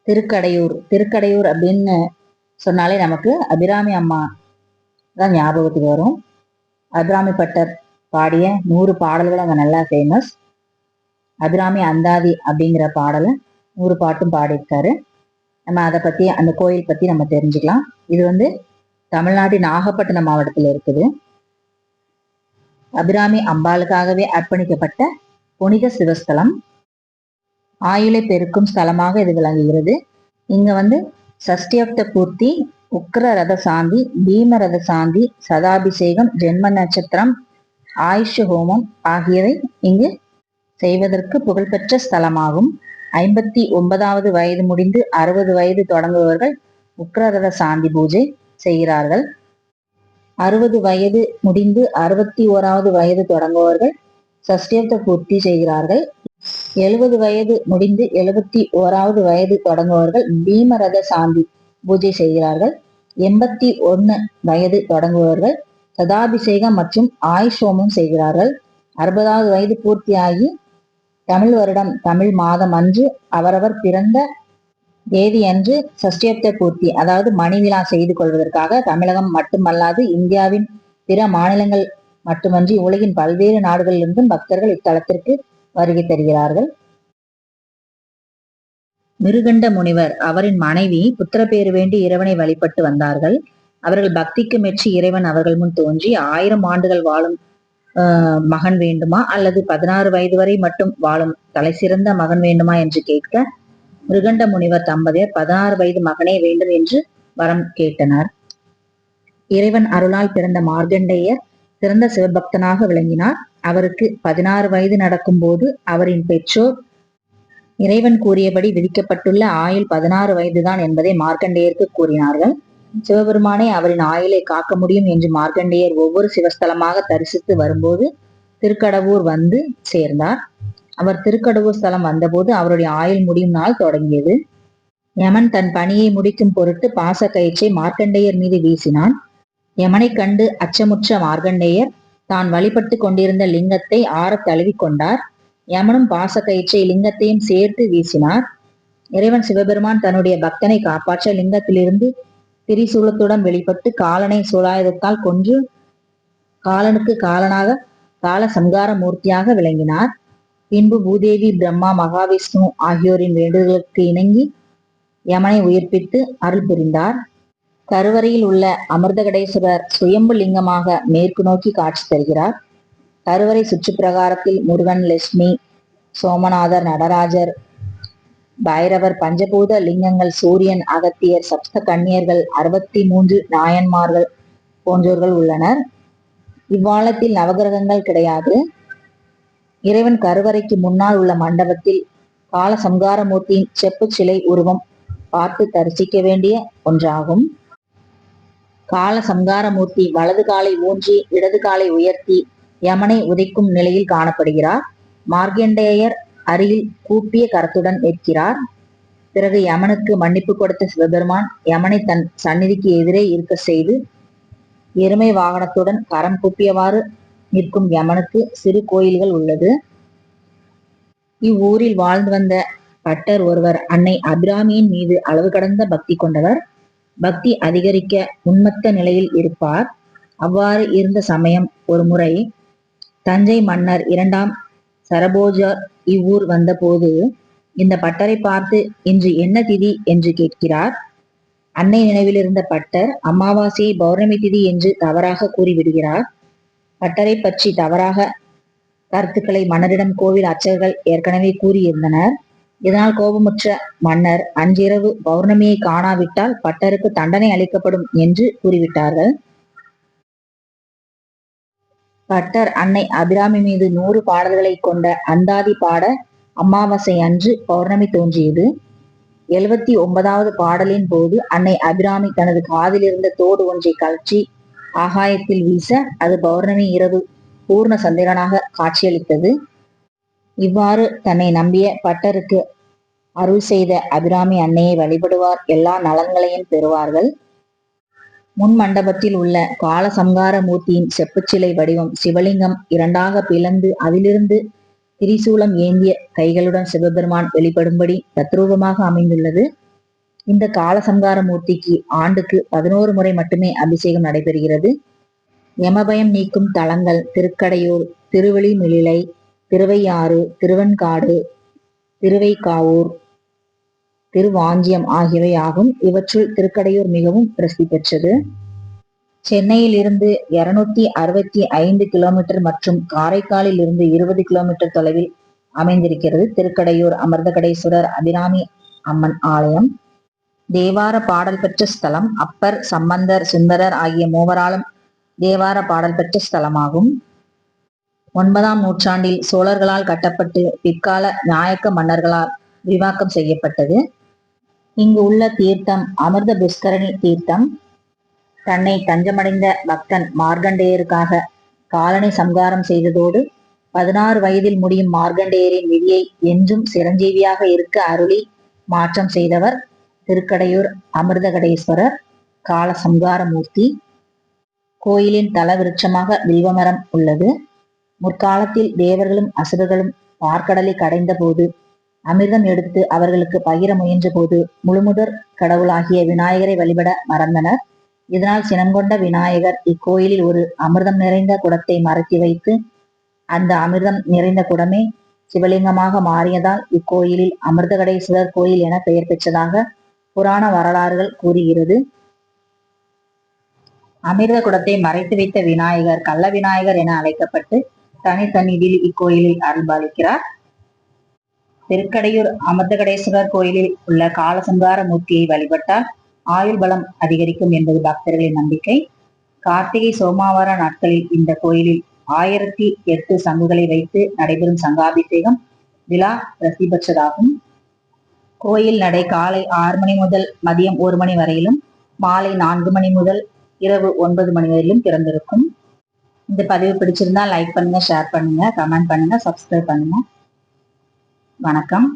திருக்கடையூர். திருக்கடையூர் அப்படின்னு சொன்னாலே நமக்கு அபிராமி அம்மா தான் ஞாபகத்துக்கு வரும். அபிராமி பட்டர் பாடிய 100 பாடல்கள் அங்க நல்லா ஃபேமஸ். அபிராமி அந்தாதி அப்படிங்கிற பாடலை 100 பாட்டும் பாடியிருக்காரு. நம்ம அதை பத்தி, அந்த கோயில் பத்தி நம்ம தெரிஞ்சுக்கலாம். இது தமிழ்நாட்டின் நாகப்பட்டினம் மாவட்டத்தில் இருக்குது. அபிராமி அம்பாளுக்காகவே அர்ப்பணிக்கப்பட்ட புனித சிவஸ்தலம், ஆயுளை பெருக்கும் ஸ்தலமாக இது விளங்குகிறது. இங்க சஷ்டியப்த பூர்த்தி, உக்ர ரத சாந்தி, பீம ரத சாந்தி, சதாபிஷேகம், ஜென்ம நட்சத்திரம், ஆயுஷ ஹோமம் ஆகியவை இங்கு செய்வதற்கு புகழ்பெற்ற ஸ்தலமாகும். 59வது வயது முடிந்து 60 வயது தொடங்குபவர்கள் உக்ரரத சாந்தி பூஜை செய்கிறார்கள். 60 வயது முடிந்து 61வது வயது தொடங்குபவர்கள் சஷ்டியப்த பூர்த்தி செய்கிறார்கள். 70 வயது முடிந்து 71வது வயது தொடங்குபவர்கள் பீமரத சாந்தி பூஜை செய்கிறார்கள். 81 வயது தொடங்குபவர்கள் சதாபிஷேகம் மற்றும் ஆயுஷோமம் செய்கிறார்கள். 60வது வயது பூர்த்தியாகி தமிழ் வருடம் தமிழ் மாதம் அன்று அவரவர் பிறந்த தேதி அன்று சஷ்டியப்த பூர்த்தி, அதாவது மணிவிழா செய்து கொள்வதற்காக தமிழகம் மட்டுமல்லாது இந்தியாவின் பிற மாநிலங்கள் மட்டுமன்றி உலகின் பல்வேறு நாடுகளிலிருந்தும் பக்தர்கள் இத்தலத்திற்கு வருகை தருகிறார்கள். மிருகண்ட முனிவர் அவரின் மனைவி புத்திரப்பேறு வேண்டி இறைவனை வழிபட்டு வந்தார்கள். அவர்கள் பக்திக்கு மெச்சி இறைவன் அவர்கள் முன் தோன்றி 1000 ஆண்டுகள் வாழும் மகன் வேண்டுமா அல்லது 16 வயது வரை மட்டும் வாழும் தலை சிறந்த மகன் வேண்டுமா என்று கேட்க, மிருகண்ட முனிவர் தம்பதியர் 16 வயது மகனே வேண்டும் என்று வரம் கேட்டனர். இறைவன் அருளால் பிறந்த மார்க்கண்டேயர் சிறந்த சிவபக்தனாக விளங்கினார். அவருக்கு 16 வயது நடக்கும் போது அவரின் பெற்றோர் இறைவன் கூறியபடி விதிக்கப்பட்டுள்ள ஆயுள் 16 வயதுதான் என்பதை மார்க்கண்டேயருக்கு கூறினார்கள். சிவபெருமானே அவரின் ஆயுளை காக்க முடியும் என்று மார்க்கண்டேயர் ஒவ்வொரு சிவஸ்தலமாக தரிசித்து வரும்போது திருக்கடவூர் வந்து சேர்ந்தார். அவர் திருக்கடவூர் ஸ்தலம் வந்தபோது அவருடைய ஆயுள் முடியும் நாள் தொடங்கியது. யமன் தன் பணியை முடிக்கும் பொருட்டு பாச கயிற்றை மார்க்கண்டேயர் மீது வீசினான். யமனை கண்டு அச்சமுற்ற மார்க்கண்டேயர் தான் வழிபட்டு கொண்டிருந்த லிங்கத்தை ஆற தழுவி கொண்டார். யமனும் பாச கயிற்றை லிங்கத்தையும் சேர்த்து வீசினார். இறைவன் சிவபெருமான் தன்னுடைய பக்தனை காப்பாற்ற லிங்கத்திலிருந்து திரிசூலத்துடன் வெளிப்பட்டு காலனை சூலாயுதத்தால் கொன்று காலனுக்கு காலனாக கால சம்கார மூர்த்தியாக விளங்கினார். பின்பு பூதேவி, பிரம்மா, மகாவிஷ்ணு ஆகியோரின் வேண்டுதலுக்கு இணங்கி யமனை உயிர்ப்பித்து அருள் புரிந்தார். கருவறையில் உள்ள அமிர்தகடேஸ்வரர் சுயம்பு லிங்கமாக மேற்கு நோக்கி காட்சி தருகிறார். கருவறை சுற்று பிரகாரத்தில் முருகன், லட்சுமி, சோமநாதர், நடராஜர், பைரவர், பஞ்சபூத லிங்கங்கள், சூரியன், அகத்தியர், சப்த கன்னியர்கள், 63 நாயன்மார்கள் போன்றோர்கள் உள்ளனர். இவ்வாலத்தில் நவகிரகங்கள் கிடையாது. இறைவன் கருவறைக்கு முன்னால் உள்ள மண்டபத்தில் கால சம்காரமூர்த்தியின் செப்பு சிலை உருவம் பார்த்து தரிசிக்க வேண்டிய ஒன்றாகும். கால சம்காரமூர்த்தி வலது காலை ஊன்றி இடது காலை உயர்த்தி யமனை உதைக்கும் நிலையில் காணப்படுகிறார். மார்க்கண்டேயர் அருகில் கூப்பிய கரத்துடன் நிற்கிறார். பிறகு யமனுக்கு மன்னிப்பு கொடுத்த சிவபெருமான் யமனை தன் சந்நிதிக்கு எதிரே இருக்க செய்து எருமை வாகனத்துடன் கரம் கூப்பியவாறு நிற்கும் யமனுக்கு சிறு கோயில்கள் உள்ளது. இவ்வூரில் வாழ்ந்து வந்த பட்டர் ஒருவர் அன்னை அபிராமியின் மீது அளவு கடந்த பக்தி கொண்டவர். பக்தி அதிகரிக்க உன்மத்த நிலையில் இருப்பார். அவ்வாறு இருந்த சமயம் ஒரு முறை தஞ்சை மன்னர் 2ஆம் சரபோஜர் இவ்வூர் வந்த போது இந்த பட்டரை பார்த்து இன்று என்ன திதி என்று கேட்கிறார். அன்னை நினைவில் இருந்த பட்டர் அமாவாசையை பௌர்ணமி திதி என்று தவறாக கூறிவிடுகிறார். பட்டரை பற்றி தவறாக கருத்துக்களை மன்னரிடம் கோவில் அர்ச்சகர்கள் ஏற்கனவே கூறியிருந்தனர். இதனால் கோபமுற்ற மன்னர் அன்றிரவு பௌர்ணமியை காணாவிட்டால் பட்டருக்கு தண்டனை அளிக்கப்படும் என்று கூறிவிட்டார்கள். பட்டர் அன்னை அபிராமி மீது 100 பாடல்களை கொண்ட அந்தாதி பாட அமாவாசை அன்று பௌர்ணமி தோன்றியது. 79வது பாடலின் போது அன்னை அபிராமி தனது காதில் இருந்த தோடு ஒன்றை கழற்றி ஆகாயத்தில் வீச அது பௌர்ணமி இரவு பூர்ண சந்திரனாக காட்சியளித்தது. இவ்வாறு தன்னை நம்பிய பட்டருக்கு அருள் செய்த அபிராமி அன்னையை வழிபடுவார் எல்லா நலன்களையும் பெறுவார்கள். முன் மண்டபத்தில் உள்ள கால சம்கார மூர்த்தியின் செப்புச்சிலை வடிவம் சிவலிங்கம் 2ஆக பிளந்து அதிலிருந்து திரிசூலம் ஏந்திய கைகளுடன் சிவபெருமான் வெளிப்படும்படி தத்ரூபமாக அமைந்துள்ளது. இந்த காலசம்கார மூர்த்திக்கு ஆண்டுக்கு 11 முறை மட்டுமே அபிஷேகம் நடைபெறுகிறது. யமபயம் நீக்கும் தலங்கள் திருக்கடையூர், திருவெளிமிளிலை, திருவையாறு, திருவெண்காடு, திருவைகாவூர், திருவாஞ்சியம் ஆகியவை ஆகும். இவற்றுள் திருக்கடையூர் மிகவும் பிரசித்தி பெற்றது. சென்னையில் இருந்து 265 கிலோமீட்டர் மற்றும் காரைக்காலில் இருந்து 20 கிலோமீட்டர் தொலைவில் அமைந்திருக்கிறது திருக்கடையூர் அமிர்தகடேஸ்வரர் அபிராமி அம்மன் ஆலயம். தேவார பாடல் பெற்ற ஸ்தலம். அப்பர், சம்பந்தர், சுந்தரர் ஆகிய மூவராலும் தேவார பாடல் பெற்ற ஸ்தலமாகும். 9ஆம் நூற்றாண்டில் சோழர்களால் கட்டப்பட்டு பிற்கால நாயக்க மன்னர்களால் விரிவாக்கம் செய்யப்பட்டது. இங்கு உள்ள தீர்த்தம் அமிர்த புஷ்கரணி தீர்த்தம். தன்னை தஞ்சமடைந்த பக்தன் மார்க்கண்டேயருக்காக காலனை சம்காரம் செய்ததோடு 16 வயதில் முடியும் மார்க்கண்டேயரின் விதியை என்றும் சிரஞ்சீவியாக இருக்க அருளி மாற்றம் செய்தவர் திருக்கடையூர் அமிர்தகடேஸ்வரர் கால சம்காரமூர்த்தி. கோயிலின் தல விருட்சமாக வில்வமரம் உள்ளது. முற்காலத்தில் தேவர்களும் அசுரர்களும் பார்க்கடலை கடைந்த போது அமிர்தம் எடுத்து அவர்களுக்கு பகிர முயன்ற போது முழுமுதற் கடவுளாகிய விநாயகரை வழிபட மறந்தனர். இதனால் சினங்கொண்ட விநாயகர் இக்கோயிலில் ஒரு அமிர்தம் நிறைந்த குடத்தை மறைத்து வைத்து அந்த அமிர்தம் நிறைந்த குடமே சிவலிங்கமாக மாறியதால் இக்கோயிலில் அமிர்தகடேஸ்வரர் கோயில் என பெயர் பெற்றதாக புராண வரலாறுகள் கூறுகிறது. அமிர்த குடத்தை மறைத்து வைத்த விநாயகர் கள்ள விநாயகர் என அழைக்கப்பட்டு தனித்தன்னிதில் இக்கோயிலில் அருள்பாலிக்கிறார். திருக்கடையூர் அமிர்தகடேஸ்வரர் கோயிலில் உள்ள காலசங்கார மூர்த்தியை வழிபட்டால் ஆயுள் பலம் அதிகரிக்கும் என்பது பக்தர்களின் நம்பிக்கை. கார்த்திகை சோமவார நாட்களில் இந்த கோயிலில் 1008 சங்குகளை வைத்து நடைபெறும் சங்காபிஷேகம் விழா பிரசித்தி பெற்றதாகும். கோயில் நடை காலை 6 மணி முதல் மதியம் 1 மணி வரையிலும், மாலை 4 மணி முதல் இரவு 9 மணி வரையிலும் திறந்திருக்கும். இந்த பதிவு பிடிச்சிருந்தா லைக் பண்ணுங்க, ஷேர் பண்ணுங்க, கமெண்ட் பண்ணுங்க, சப்ஸ்கிரைப் பண்ணுங்க. வணக்கம்.